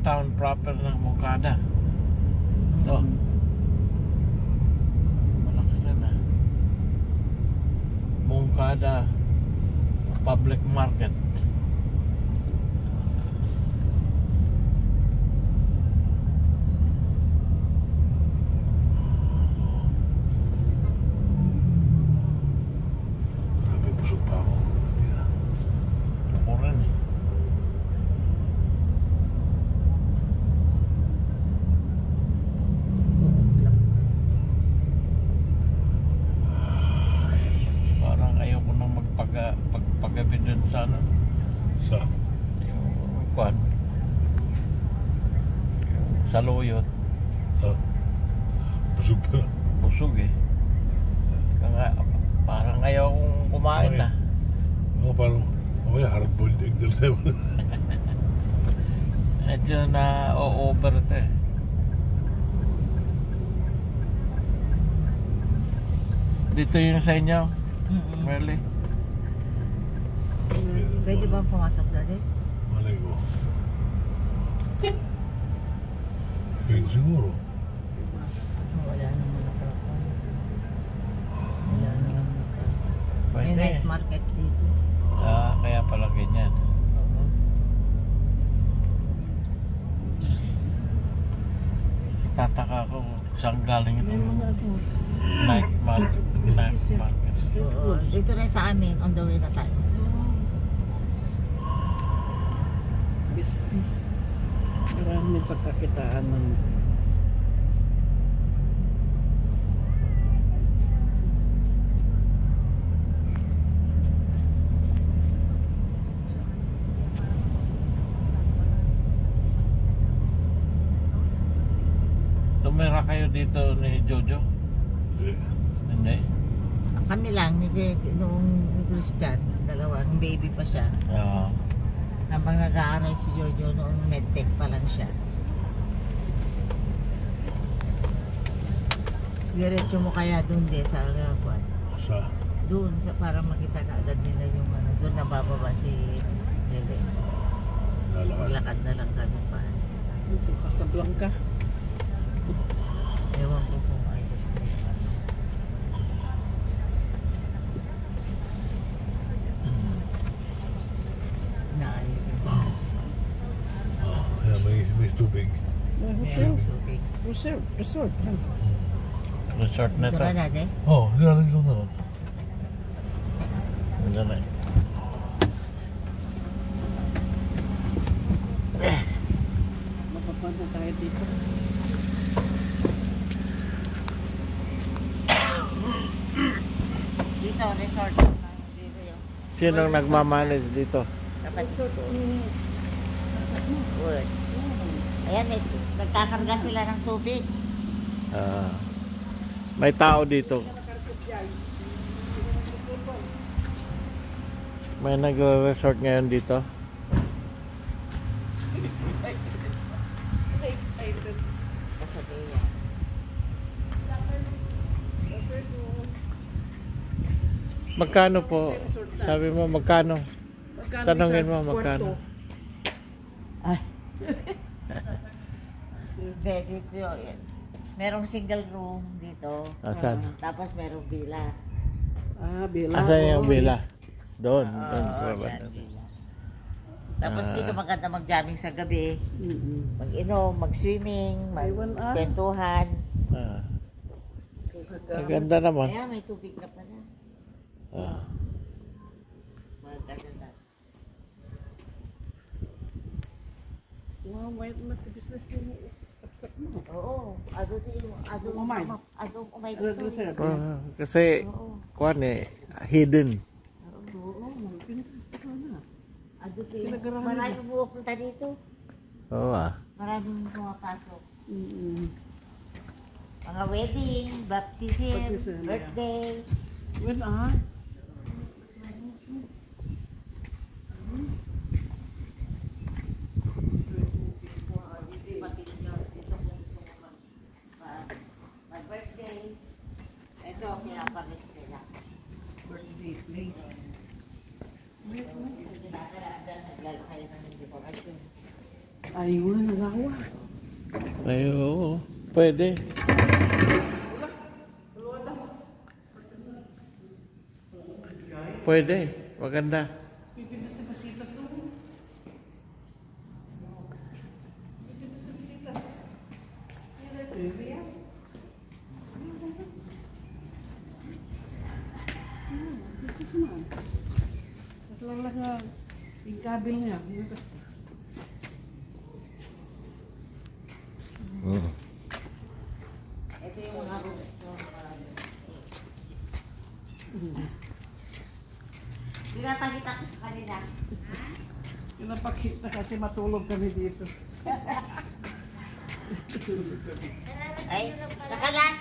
town proper ng Moncada. Ito. Malaki rin ah. Moncada Public Market. Grabe, busog pa ako. Grabe ah. Ako rin eh. Parang ayoko nang magpagabi dun sa ano. Sa? Yung kwan. Yung saluyot. Ah. Busog pa. Busog eh. Kaya parang ayaw kong kumain na. Oo, parang okay, hard-boiled egg dal sa'yo. Medyo na over ito eh. Dito yung sa inyo, Merly. Pwede bang pumasok dali? Malay ko. Pwede siguro. Wala naman nakakon. Wala naman nakakon. May Pwede. night market dito. Ah, kaya pala ganyan. Oo. Tataka ko saan galing itong night market. Night market. Oo. Dito rin sa amin, on the way na tayo. Business. Marami pagkakitaan ng Tumira kayo dito ni Jojo? Hindi. Hindi. Kami lang, noong ni Christian, dalawang baby pa siya. Oo. Habang nag-aaral si Jojo, noong medtech pa lang siya. Diretso mo kaya doon din sa Agapuan. Sa? Doon sa para makita na agad nila yung ano, doon nabababa si Lele. Lalakad. Maglakad na lang kami pa. dito Casablanca. Ewan ko kung ayos na yun. Naayos yun. Ah, ayan, may tubig. May hotel. Merong tubig. Resort. Ha? Resort na Ito to. ba dati? Oo, nilalagay ko na ron. Ano na. Mapapunta tayo dito. Dito, resort. Dito yun. Sinong nagmamanage dito? Kapatid. Wood. Ayan, nagkakarga sila ng tubig. Ah. May tao dito. May nagre-resort ngayon dito. Kasabi niya. Magkano po? Sabi mo magkano? Tanungin mo magkano. Ay. Hindi, dito yun. Merong single room dito. Asan? Tapos merong villa. Bila. Asan yung villa? Doon. Doon. yan, villa. Tapos dito maganda mag-jamming sa gabi. Mm-mm. Mag-inom, mag-swimming, Aywan, mag-kwentuhan. Ah. Maganda naman. Kaya may tubig na pala. Ah. Maganda. Wow, may business yung kapsat mo. Oo. Umay. Umay Red dito. Resort. Kasi Oo. kuan eh hidden. Oo, may pintas ka na. Pinagarahan maraming pumupunta dito. Oo ah. Maraming pumapasok. Mm-mm. Mga wedding, baptism, Baptism, yeah. birthday. Well, Mag-birthday. Ito, pinapalit nila. birthday place. Naglalakay ng hindi pa kasi. Ayun, nagawa. Ay, oo. Pwede. Pwede. Maganda. Pipintas na basitas doon. Pipintas na basitas. Tapos lang lang nga, yung kabil niya. Yung basta. Oo. Ito yung mga rules to. Pinapakita ko sa kanila. Pinapakita kasi matulog kami dito. Ay, nakalat.